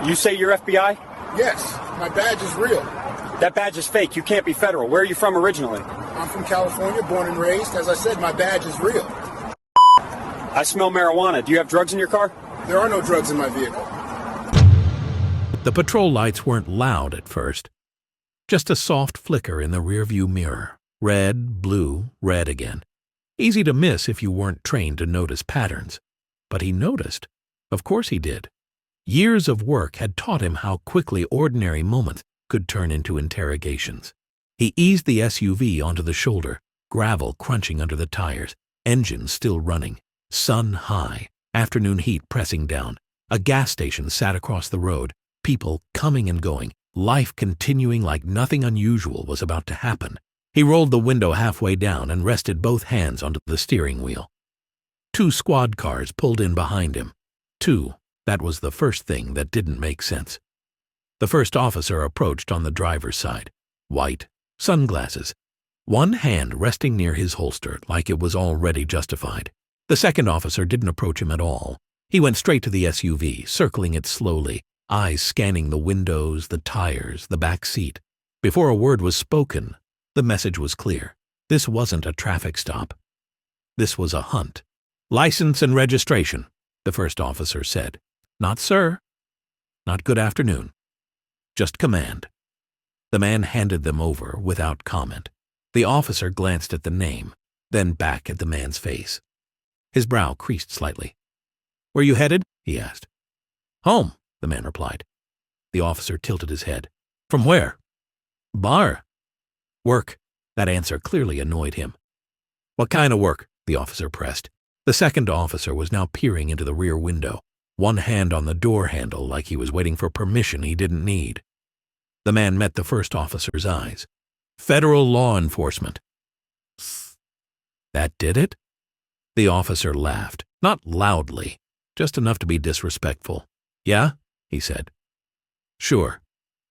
You say you're FBI? Yes, my badge is real. That badge is fake. You can't be federal. Where are you from originally? I'm from California, born and raised. As I said, my badge is real. I smell marijuana. Do you have drugs in your car? There are no drugs in my vehicle. The patrol lights weren't loud at first. Just a soft flicker in the rearview mirror. Red, blue, red again. Easy to miss if you weren't trained to notice patterns. But he noticed. Of course he did. Years of work had taught him how quickly ordinary moments could turn into interrogations. He eased the SUV onto the shoulder, gravel crunching under the tires, engine still running, sun high, afternoon heat pressing down. A gas station sat across the road, people coming and going, life continuing like nothing unusual was about to happen. He rolled the window halfway down and rested both hands onto the steering wheel. 2 squad cars pulled in behind him. 2, that was the first thing that didn't make sense. The first officer approached on the driver's side. White, sunglasses, one hand resting near his holster like it was already justified. The second officer didn't approach him at all. He went straight to the SUV, circling it slowly, eyes scanning the windows, the tires, the back seat. Before a word was spoken, the message was clear. This wasn't a traffic stop. This was a hunt. "License and registration," the first officer said. "Not sir. Not good afternoon. Just command." The man handed them over without comment. The officer glanced at the name, then back at the man's face. His brow creased slightly. "Where you headed?" he asked. "Home," the man replied. The officer tilted his head. "From where?" "Bar." "Work." That answer clearly annoyed him. "What kind of work?" the officer pressed. The second officer was now peering into the rear window, one hand on the door handle like he was waiting for permission he didn't need. The man met the first officer's eyes. "Federal law enforcement." "That did it?" The officer laughed, not loudly, just enough to be disrespectful. "Yeah?" he said. "Sure.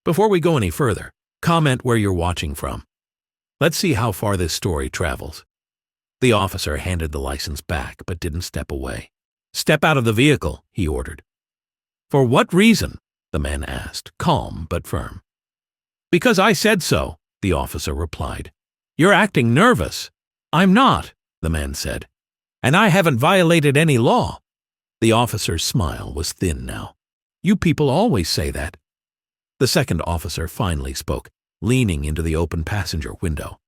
Before we go any further, comment where you're watching from. Let's see how far this story travels." The officer handed the license back but didn't step away. "Step out of the vehicle," he ordered. "For what reason?" the man asked, calm but firm. "Because I said so," the officer replied. "You're acting nervous." "I'm not," the man said. "And I haven't violated any law." The officer's smile was thin now. "You people always say that." The second officer finally spoke, leaning into the open passenger window.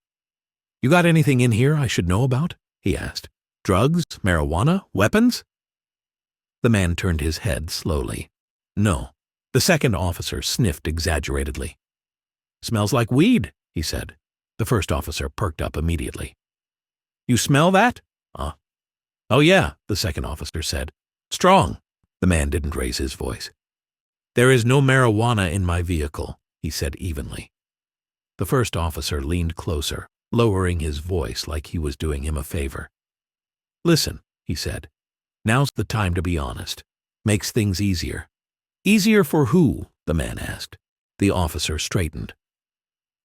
"You got anything in here I should know about?" he asked. "Drugs, marijuana, weapons?" The man turned his head slowly. "No." The second officer sniffed exaggeratedly. "Smells like weed," he said. The first officer perked up immediately. "You smell that?" "Oh yeah," the second officer said. "Strong." The man didn't raise his voice. "There is no marijuana in my vehicle," he said evenly. The first officer leaned closer, lowering his voice like he was doing him a favor. "Listen," he said. "Now's the time to be honest. Makes things easier." "Easier for who?" the man asked. The officer straightened.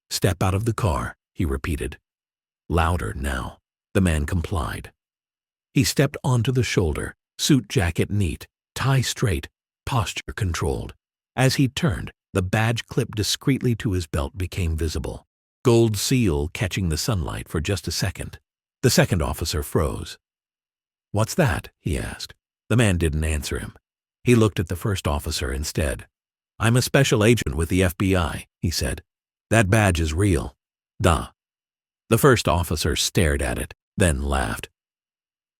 "Step out of the car," he repeated. Louder now. The man complied. He stepped onto the shoulder, suit jacket neat, tie straight, posture controlled. As he turned, the badge clip discreetly to his belt became visible. Gold seal catching the sunlight for just a second. The second officer froze. "What's that?" he asked. The man didn't answer him. He looked at the first officer instead. "I'm a special agent with the FBI," he said. "That badge is real." "Duh." The first officer stared at it, then laughed.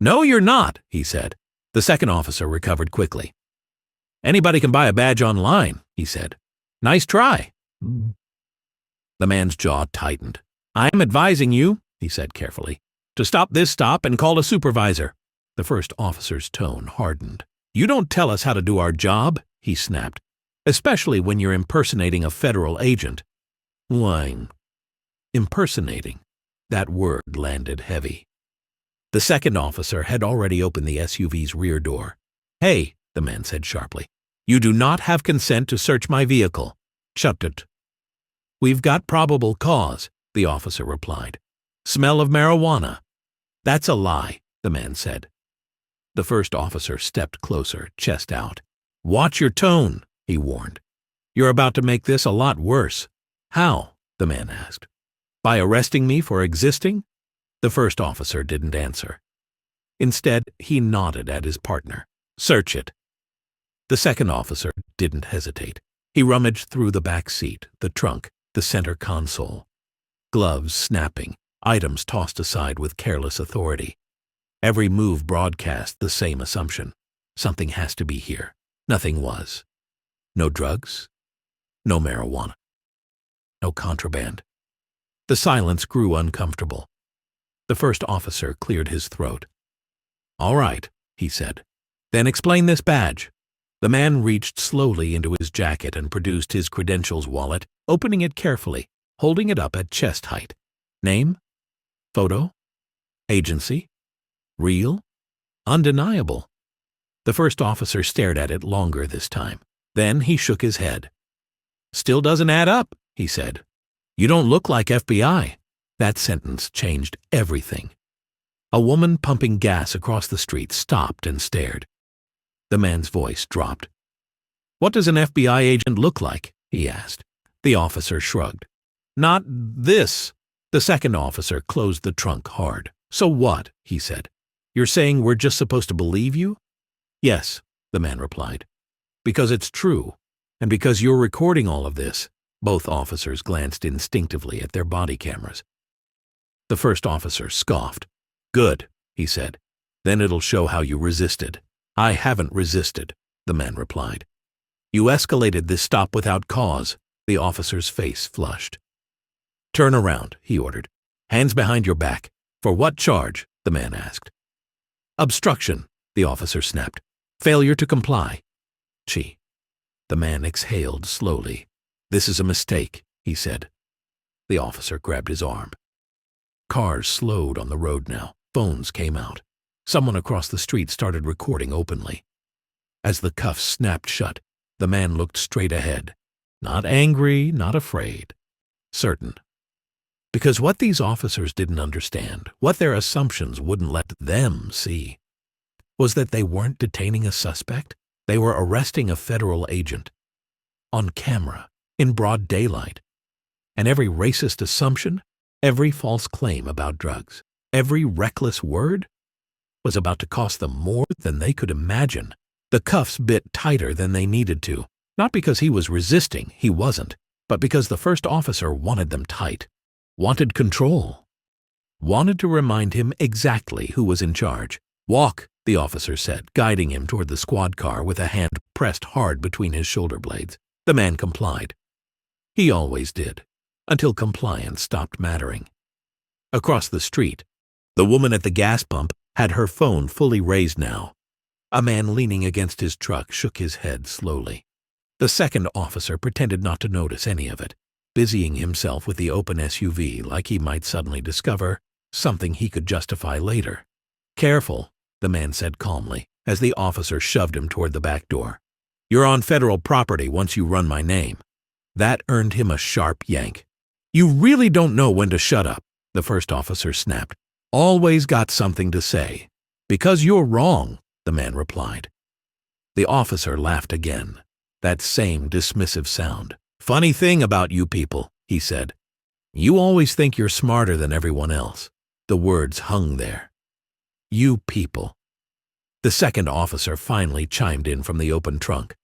"No, you're not," he said. The second officer recovered quickly. "Anybody can buy a badge online," he said. "Nice try." The man's jaw tightened. "I'm advising you," he said carefully, "to stop this stop and call a supervisor." The first officer's tone hardened. "You don't tell us how to do our job," he snapped, "especially when you're impersonating a federal agent." "Why, impersonating?" That word landed heavy. The second officer had already opened the SUV's rear door. "Hey," the man said sharply, "you do not have consent to search my vehicle. Shut it." "We've got probable cause," the officer replied. "Smell of marijuana." "That's a lie," the man said. The first officer stepped closer, chest out. "Watch your tone," he warned. "You're about to make this a lot worse." "How?" the man asked. "By arresting me for existing?" The first officer didn't answer. Instead, he nodded at his partner. "Search it." The second officer didn't hesitate. He rummaged through the back seat, the trunk, the center console. Gloves snapping, items tossed aside with careless authority. Every move broadcast the same assumption. Something has to be here. Nothing was. No drugs. No marijuana. No contraband. The silence grew uncomfortable. The first officer cleared his throat. "All right," he said. "Then explain this badge." The man reached slowly into his jacket and produced his credentials wallet, opening it carefully, holding it up at chest height. "Name? Photo? Agency? Real? Undeniable." The first officer stared at it longer this time. Then he shook his head. "Still doesn't add up," he said. "You don't look like FBI." That sentence changed everything. A woman pumping gas across the street stopped and stared. The man's voice dropped. "What does an FBI agent look like?" he asked. The officer shrugged. "Not this." The second officer closed the trunk hard. "So what?" he said. "You're saying we're just supposed to believe you?" "Yes," the man replied. "Because it's true, and because you're recording all of this." Both officers glanced instinctively at their body cameras. The first officer scoffed. "Good," he said. "Then it'll show how you resisted." "I haven't resisted," the man replied. "You escalated this stop without cause." The officer's face flushed. "Turn around," he ordered. "Hands behind your back." "For what charge?" the man asked. "Obstruction," the officer snapped. "Failure to comply." "Gee." The man exhaled slowly. "This is a mistake," he said. The officer grabbed his arm. Cars slowed on the road now. Phones came out. Someone across the street started recording openly. As the cuffs snapped shut, the man looked straight ahead. Not angry, not afraid. Certain. Because what these officers didn't understand, what their assumptions wouldn't let them see, was that they weren't detaining a suspect. They were arresting a federal agent. On camera, in broad daylight. And every racist assumption, every false claim about drugs, every reckless word was about to cost them more than they could imagine. The cuffs bit tighter than they needed to, not because he was resisting, he wasn't, but because the first officer wanted them tight, wanted control, wanted to remind him exactly who was in charge. "Walk," the officer said, guiding him toward the squad car with a hand pressed hard between his shoulder blades. The man complied. He always did, until compliance stopped mattering. Across the street, the woman at the gas pump had her phone fully raised now. A man leaning against his truck shook his head slowly. The second officer pretended not to notice any of it, busying himself with the open SUV like he might suddenly discover something he could justify later. "Careful," the man said calmly, as the officer shoved him toward the back door. "You're on federal property once you run my name." That earned him a sharp yank. "You really don't know when to shut up," the first officer snapped. "Always got something to say." "Because you're wrong," the man replied. The officer laughed again, that same dismissive sound. "Funny thing about you people," he said. "You always think you're smarter than everyone else." The words hung there. "You people." The second officer finally chimed in from the open trunk.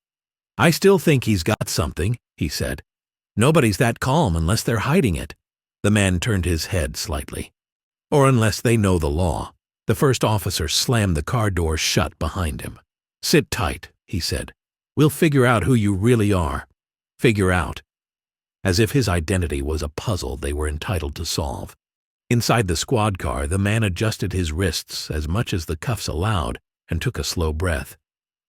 "I still think he's got something," he said. "Nobody's that calm unless they're hiding it." The man turned his head slightly. "Or unless they know the law." The first officer slammed the car door shut behind him. "Sit tight," he said. "We'll figure out who you really are." Figure out. As if his identity was a puzzle they were entitled to solve. Inside the squad car, the man adjusted his wrists as much as the cuffs allowed and took a slow breath.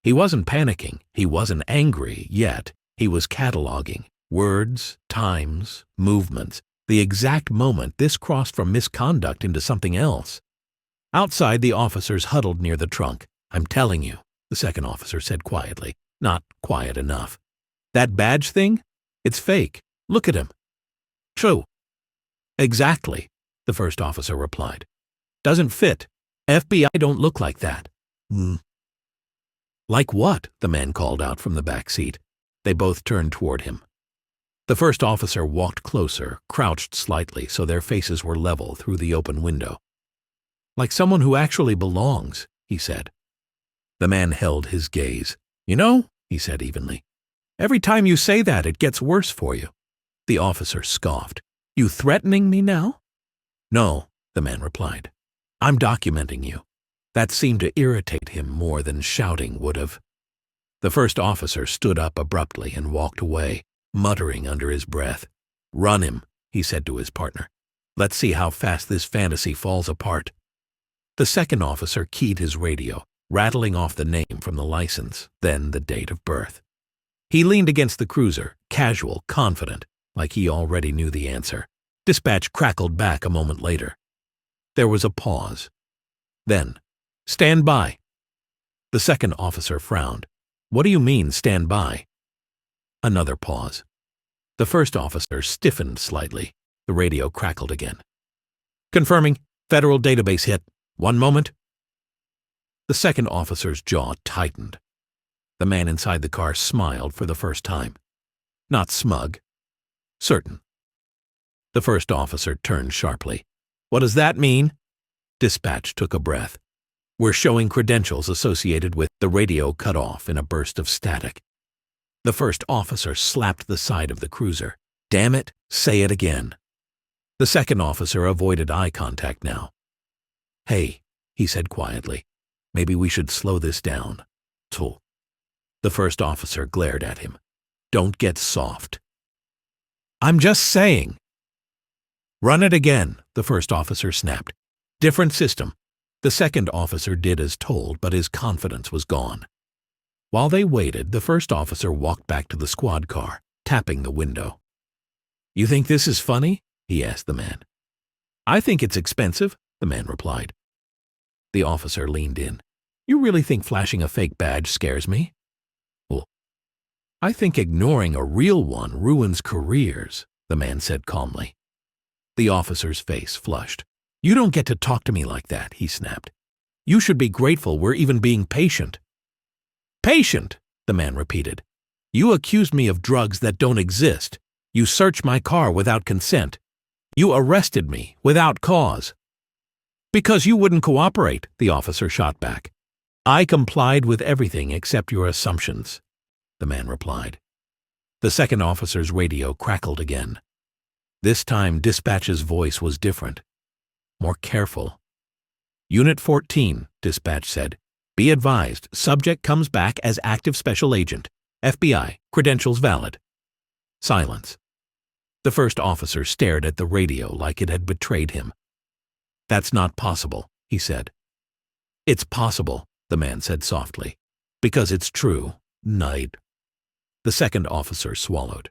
He wasn't panicking. He wasn't angry yet. He was cataloging words, times, movements, the exact moment this crossed from misconduct into something else. Outside, the officers huddled near the trunk. "I'm telling you," the second officer said quietly, not quiet enough. "That badge thing? It's fake. Look at him." "True." "Exactly," the first officer replied. "Doesn't fit. FBI don't look like that." "Like what?" the man called out from the back seat. They both turned toward him. The first officer walked closer, crouched slightly so their faces were level through the open window. "Like someone who actually belongs," he said. The man held his gaze. "You know," he said evenly, "every time you say that, it gets worse for you." The officer scoffed. "You threatening me now?" "No," the man replied. "I'm documenting you." That seemed to irritate him more than shouting would have. The first officer stood up abruptly and walked away, muttering under his breath. "Run him," he said to his partner. "Let's see how fast this fantasy falls apart." The second officer keyed his radio, rattling off the name from the license, then the date of birth. He leaned against the cruiser, casual, confident, like he already knew the answer. Dispatch crackled back a moment later. There was a pause. Then, "Stand by." The second officer frowned. "What do you mean, stand by?" Another pause. The first officer stiffened slightly. The radio crackled again. "Confirming. Federal database hit. One moment." The second officer's jaw tightened. The man inside the car smiled for the first time. Not smug. Certain. The first officer turned sharply. "What does that mean?" Dispatch took a breath. "We're showing credentials associated with..." The radio cut off in a burst of static. The first officer slapped the side of the cruiser. "Damn it, say it again." The second officer avoided eye contact now. "Hey," he said quietly, "maybe we should slow this down." "Tch." The first officer glared at him. "Don't get soft." "I'm just saying." "Run it again," the first officer snapped. "Different system." The second officer did as told, but his confidence was gone. While they waited, the first officer walked back to the squad car, tapping the window. "You think this is funny?" he asked the man. "I think it's expensive," the man replied. The officer leaned in. "You really think flashing a fake badge scares me?" "Well, I think ignoring a real one ruins careers," the man said calmly. The officer's face flushed. "You don't get to talk to me like that," he snapped. "You should be grateful we're even being patient." "Patient," the man repeated. "You accused me of drugs that don't exist. You searched my car without consent. You arrested me without cause." "Because you wouldn't cooperate," the officer shot back. "I complied with everything except your assumptions," the man replied. The second officer's radio crackled again. This time, Dispatch's voice was different, more careful. "Unit 14, Dispatch said. "Be advised, subject comes back as active special agent. FBI, credentials valid." Silence. The first officer stared at the radio like it had betrayed him. "That's not possible," he said. "It's possible," the man said softly. "Because it's true. Night." The second officer swallowed.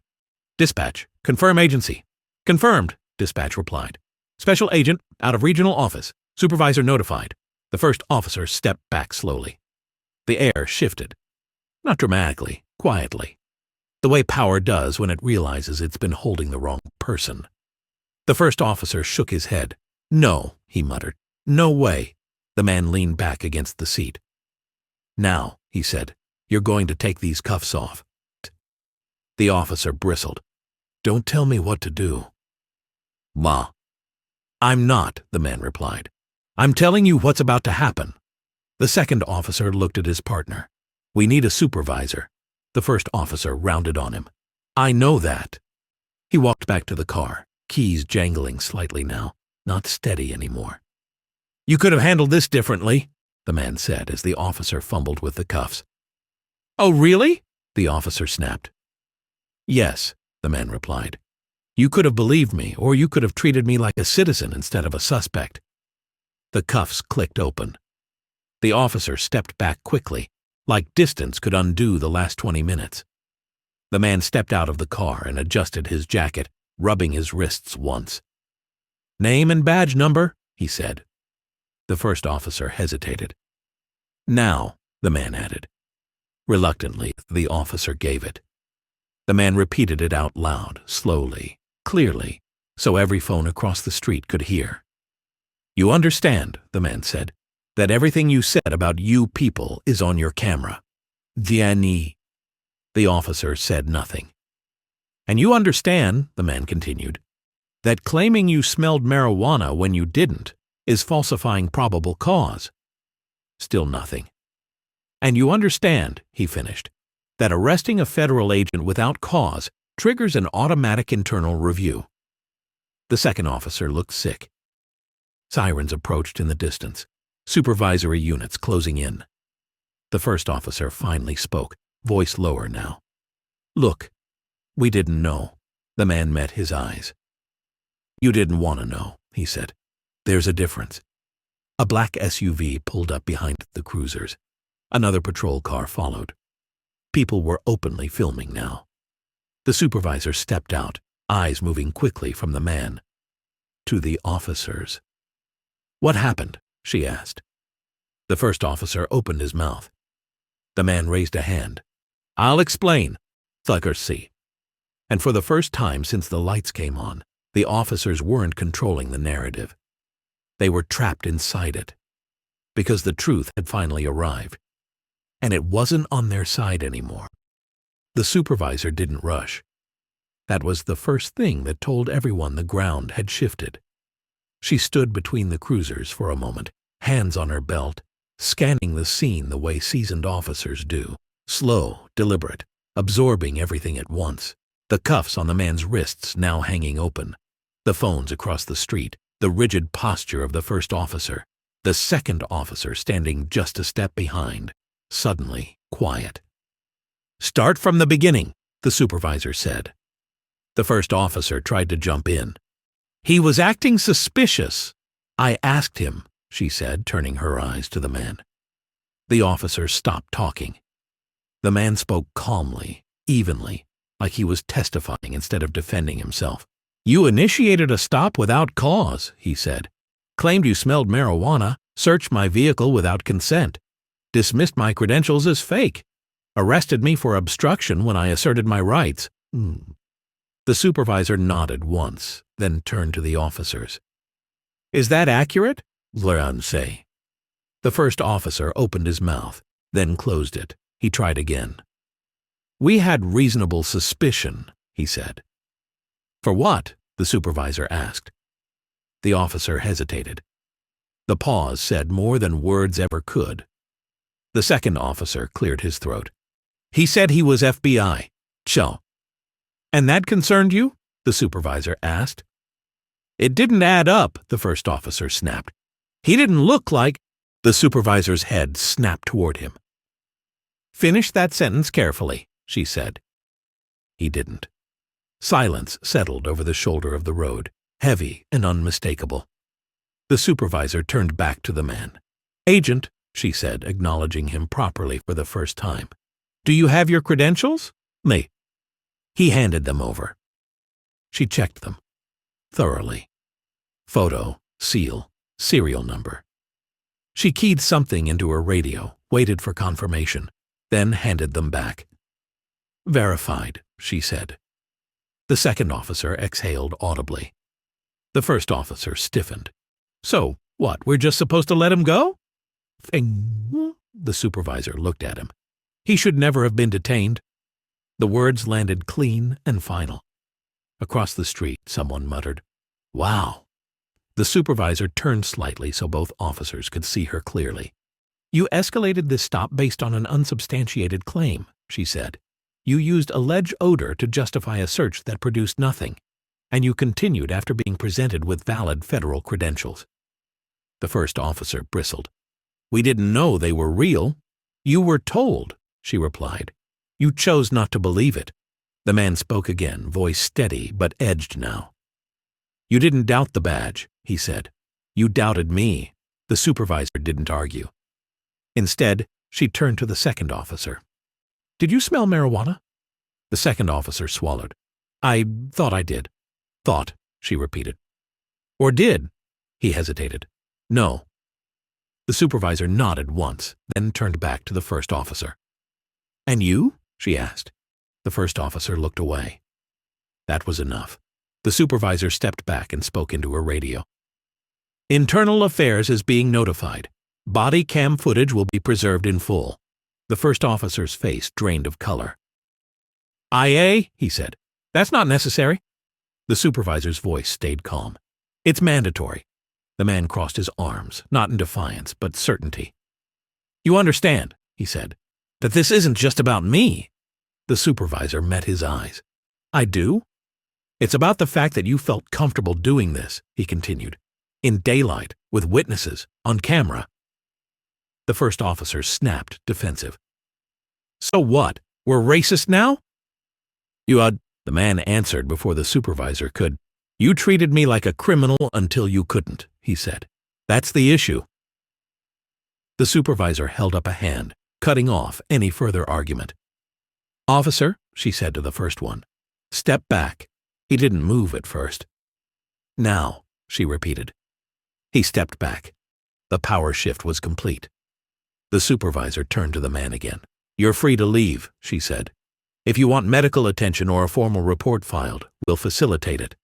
"Dispatch, confirm agency." "Confirmed," Dispatch replied. "Special agent, out of regional office. Supervisor notified." The first officer stepped back slowly. The air shifted. Not dramatically, quietly. The way power does when it realizes it's been holding the wrong person. The first officer shook his head. "No," he muttered. "No way." The man leaned back against the seat. "Now," he said, "you're going to take these cuffs off." The officer bristled. "Don't tell me what to do." "Ma." "I'm not," the man replied. "I'm telling you what's about to happen." The second officer looked at his partner. "We need a supervisor." The first officer rounded on him. "I know that." He walked back to the car, keys jangling slightly now, not steady anymore. "You could have handled this differently," the man said as the officer fumbled with the cuffs. "Oh, really?" the officer snapped. "Yes," the man replied. "You could have believed me, or you could have treated me like a citizen instead of a suspect." The cuffs clicked open. The officer stepped back quickly, like distance could undo the last 20 minutes. The man stepped out of the car and adjusted his jacket, rubbing his wrists once. "Name and badge number," he said. The first officer hesitated. "Now," the man added. Reluctantly, the officer gave it. The man repeated it out loud, slowly, clearly, so every phone across the street could hear. "You understand," the man said, "that everything you said about you people is on your camera." "Diani." The officer said nothing. "And you understand," the man continued, "that claiming you smelled marijuana when you didn't is falsifying probable cause." Still nothing. "And you understand," he finished, "that arresting a federal agent without cause triggers an automatic internal review." The second officer looked sick. Sirens approached in the distance, supervisory units closing in. The first officer finally spoke, voice lower now. "Look, we didn't know." The man met his eyes. "You didn't want to know," he said. "There's a difference." A black SUV pulled up behind the cruisers. Another patrol car followed. People were openly filming now. The supervisor stepped out, eyes moving quickly from the man to the officers. "What happened?" she asked. The first officer opened his mouth. The man raised a hand. "I'll explain. Thuggers." And for the first time since the lights came on, the officers weren't controlling the narrative. They were trapped inside it, because the truth had finally arrived, and it wasn't on their side anymore. The supervisor didn't rush. That was the first thing that told everyone the ground had shifted. She stood between the cruisers for a moment, hands on her belt, scanning the scene the way seasoned officers do, slow, deliberate, absorbing everything at once. The cuffs on the man's wrists now hanging open, the phones across the street, the rigid posture of the first officer, the second officer standing just a step behind, suddenly quiet. "Start from the beginning," the supervisor said. The first officer tried to jump in. "He was acting suspicious. I asked him," she said, turning her eyes to the man. The officer stopped talking. The man spoke calmly, evenly, like he was testifying instead of defending himself. "You initiated a stop without cause," he said. "Claimed you smelled marijuana, searched my vehicle without consent, dismissed my credentials as fake, arrested me for obstruction when I asserted my rights." The supervisor nodded once, then turned to the officers. "Is that accurate?" Leon said. The first officer opened his mouth, then closed it. He tried again. "We had reasonable suspicion," he said. "For what?" the supervisor asked. The officer hesitated. The pause said more than words ever could. The second officer cleared his throat. "He said he was FBI. Cho." "And that concerned you?" the supervisor asked. "It didn't add up," the first officer snapped. "He didn't look like—" The supervisor's head snapped toward him. "Finish that sentence carefully," she said. He didn't. Silence settled over the shoulder of the road, heavy and unmistakable. The supervisor turned back to the man. "Agent," she said, acknowledging him properly for the first time. "Do you have your credentials?" "Me." He handed them over. She checked them. Thoroughly. Photo, seal, serial number. She keyed something into her radio, waited for confirmation, then handed them back. "Verified," she said. The second officer exhaled audibly. The first officer stiffened. "So, what, we're just supposed to let him go?" The supervisor looked at him. "He should never have been detained." The words landed clean and final. Across the street, someone muttered, "Wow." The supervisor turned slightly so both officers could see her clearly. "You escalated this stop based on an unsubstantiated claim," she said. "You used alleged odor to justify a search that produced nothing, and you continued after being presented with valid federal credentials." The first officer bristled. "We didn't know they were real." "You were told," she replied. "You chose not to believe it." The man spoke again, voice steady but edged now. "You didn't doubt the badge," he said. "You doubted me." The supervisor didn't argue. Instead, she turned to the second officer. "Did you smell marijuana?" The second officer swallowed. "I thought I did." "Thought," she repeated. "Or did?" He hesitated. "No." The supervisor nodded once, then turned back to the first officer. "And you?" she asked. The first officer looked away. That was enough. The supervisor stepped back and spoke into her radio. "Internal Affairs is being notified. Body cam footage will be preserved in full." The first officer's face drained of color. IA, he said. That's not necessary. The supervisor's voice stayed calm. It's mandatory. The man crossed his arms, not in defiance, but certainty. You understand, he said, that this isn't just about me. The supervisor met his eyes. I do? It's about the fact that you felt comfortable doing this, he continued. In daylight, with witnesses, on camera. The first officer snapped, defensive. So what? We're racist now? The man answered before the supervisor could. You treated me like a criminal until you couldn't, he said. That's the issue. The supervisor held up a hand, cutting off any further argument. Officer, she said to the first one, step back. He didn't move at first. Now, she repeated. He stepped back. The power shift was complete. The supervisor turned to the man again. You're free to leave, she said. If you want medical attention or a formal report filed, we'll facilitate it.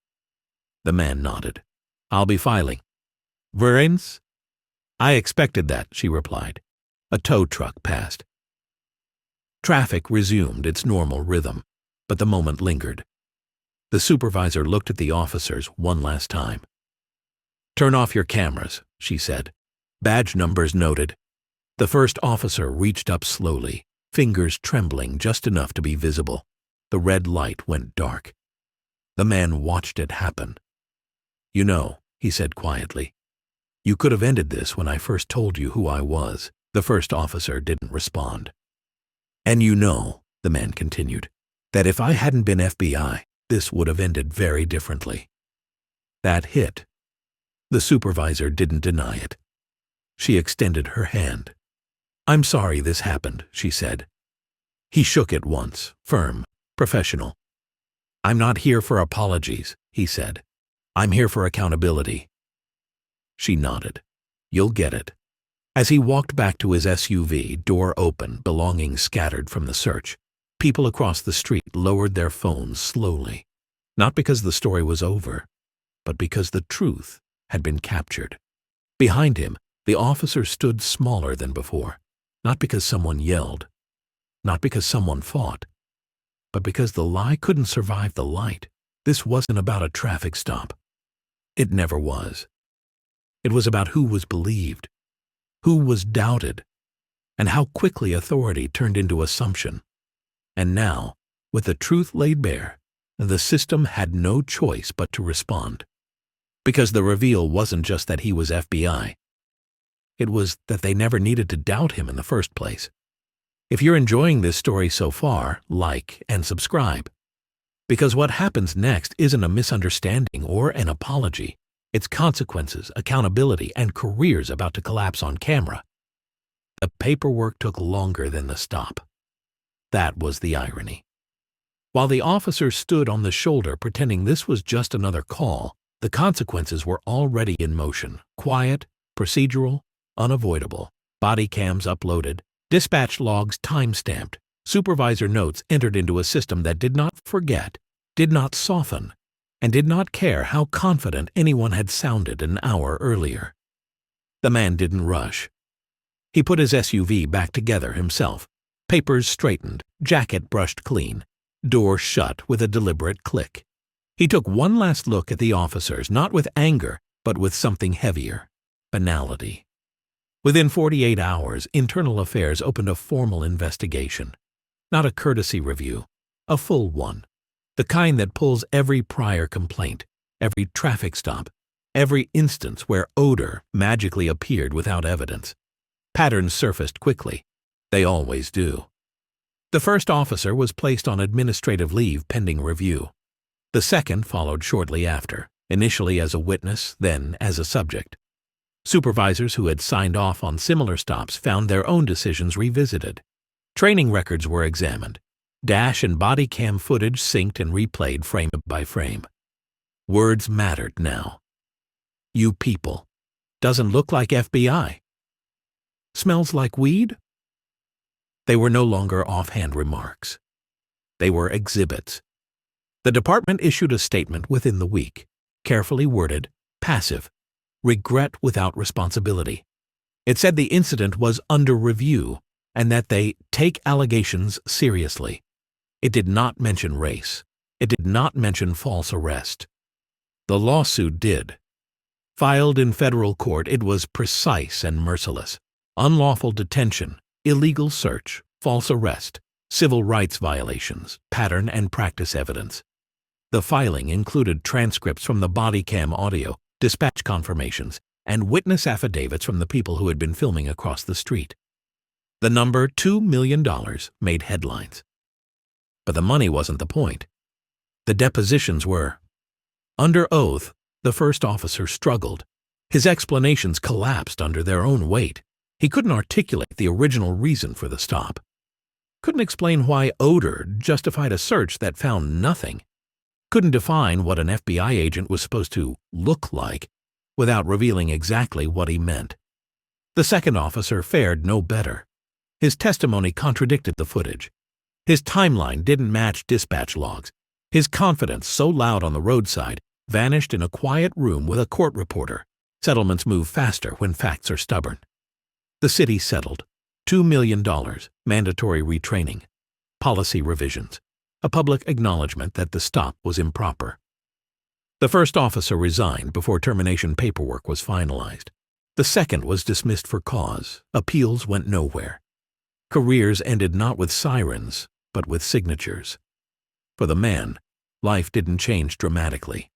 The man nodded. I'll be filing. Verins? I expected that, she replied. A tow truck passed. Traffic resumed its normal rhythm, but the moment lingered. The supervisor looked at the officers one last time. Turn off your cameras, she said. Badge numbers noted. The first officer reached up slowly, fingers trembling just enough to be visible. The red light went dark. The man watched it happen. You know, he said quietly, you could have ended this when I first told you who I was. The first officer didn't respond. And you know, the man continued, that if I hadn't been FBI, this would have ended very differently. That hit. The supervisor didn't deny it. She extended her hand. I'm sorry this happened, she said. He shook it once, firm, professional. I'm not here for apologies, he said. I'm here for accountability. She nodded. You'll get it. As he walked back to his SUV, door open, belongings scattered from the search, people across the street lowered their phones slowly, not because the story was over, but because the truth had been captured. Behind him, the officer stood smaller than before, not because someone yelled, not because someone fought, but because the lie couldn't survive the light. This wasn't about a traffic stop. It never was. It was about who was believed, who was doubted, and how quickly authority turned into assumption. And now, with the truth laid bare, the system had no choice but to respond. Because the reveal wasn't just that he was FBI. It was that they never needed to doubt him in the first place. If you're enjoying this story so far, like and subscribe. Because what happens next isn't a misunderstanding or an apology. It's consequences, accountability, and careers about to collapse on camera. The paperwork took longer than the stop. That was the irony. While the officer stood on the shoulder pretending this was just another call, the consequences were already in motion, quiet, procedural, unavoidable. Body cams uploaded, dispatch logs time-stamped, supervisor notes entered into a system that did not forget, did not soften, and did not care how confident anyone had sounded an hour earlier. The man didn't rush. He put his SUV back together himself, papers straightened, jacket brushed clean, door shut with a deliberate click. He took one last look at the officers, not with anger, but with something heavier, banality. Within 48 hours, Internal Affairs opened a formal investigation. Not a courtesy review, a full one. The kind that pulls every prior complaint, every traffic stop, every instance where odor magically appeared without evidence. Patterns surfaced quickly. They always do. The first officer was placed on administrative leave pending review. The second followed shortly after, initially as a witness, then as a subject. Supervisors who had signed off on similar stops found their own decisions revisited. Training records were examined. Dash and body cam footage synced and replayed frame by frame. Words mattered now. You people. Doesn't look like FBI. Smells like weed? They were no longer offhand remarks. They were exhibits. The department issued a statement within the week, carefully worded, passive, regret without responsibility. It said the incident was under review and that they take allegations seriously. It did not mention race. It did not mention false arrest. The lawsuit did. Filed in federal court, it was precise and merciless. Unlawful detention, illegal search, false arrest, civil rights violations, pattern and practice evidence. The filing included transcripts from the body cam audio, dispatch confirmations, and witness affidavits from the people who had been filming across the street. The number $2 million made headlines. But the money wasn't the point. The depositions were. Under oath, the first officer struggled. His explanations collapsed under their own weight. He couldn't articulate the original reason for the stop. Couldn't explain why odor justified a search that found nothing. Couldn't define what an FBI agent was supposed to look like without revealing exactly what he meant. The second officer fared no better. His testimony contradicted the footage. His timeline didn't match dispatch logs. His confidence, so loud on the roadside, vanished in a quiet room with a court reporter. Settlements move faster when facts are stubborn. The city settled. $2 million, mandatory retraining, policy revisions, a public acknowledgement that the stop was improper. The first officer resigned before termination paperwork was finalized. The second was dismissed for cause. Appeals went nowhere. Careers ended not with sirens, but with signatures. For the man, life didn't change dramatically.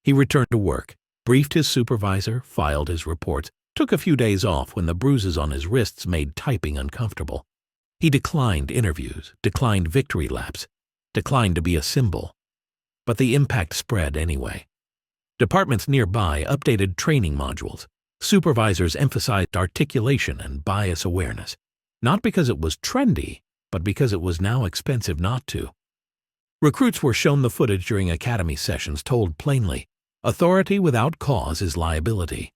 He returned to work, briefed his supervisor, filed his reports, took a few days off when the bruises on his wrists made typing uncomfortable. He declined interviews, declined victory laps, declined to be a symbol. But the impact spread anyway. Departments nearby updated training modules. Supervisors emphasized articulation and bias awareness, not because it was trendy, but because it was now expensive not to. Recruits were shown the footage during academy sessions, told plainly, authority without cause is liability.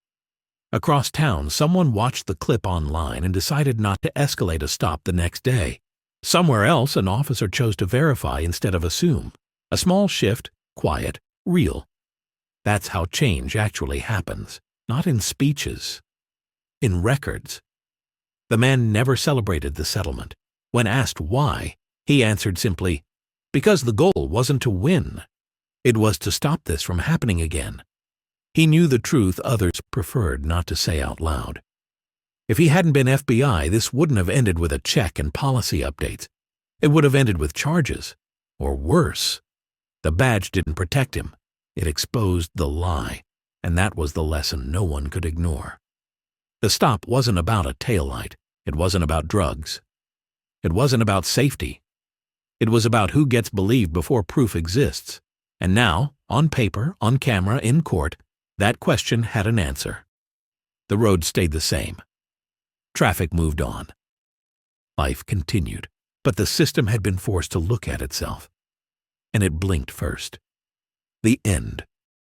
Across town, someone watched the clip online and decided not to escalate a stop the next day. Somewhere else, an officer chose to verify instead of assume. A small shift, quiet, real. That's how change actually happens, not in speeches, in records. The man never celebrated the settlement. When asked why, he answered simply, because the goal wasn't to win. It was to stop this from happening again. He knew the truth others preferred not to say out loud. If he hadn't been FBI, this wouldn't have ended with a check and policy updates. It would have ended with charges, or worse. The badge didn't protect him. It exposed the lie, and that was the lesson no one could ignore. The stop wasn't about a taillight. It wasn't about drugs. It wasn't about safety. It was about who gets believed before proof exists. And now, on paper, on camera, in court, that question had an answer. The road stayed the same. Traffic moved on. Life continued, but the system had been forced to look at itself. And it blinked first. The end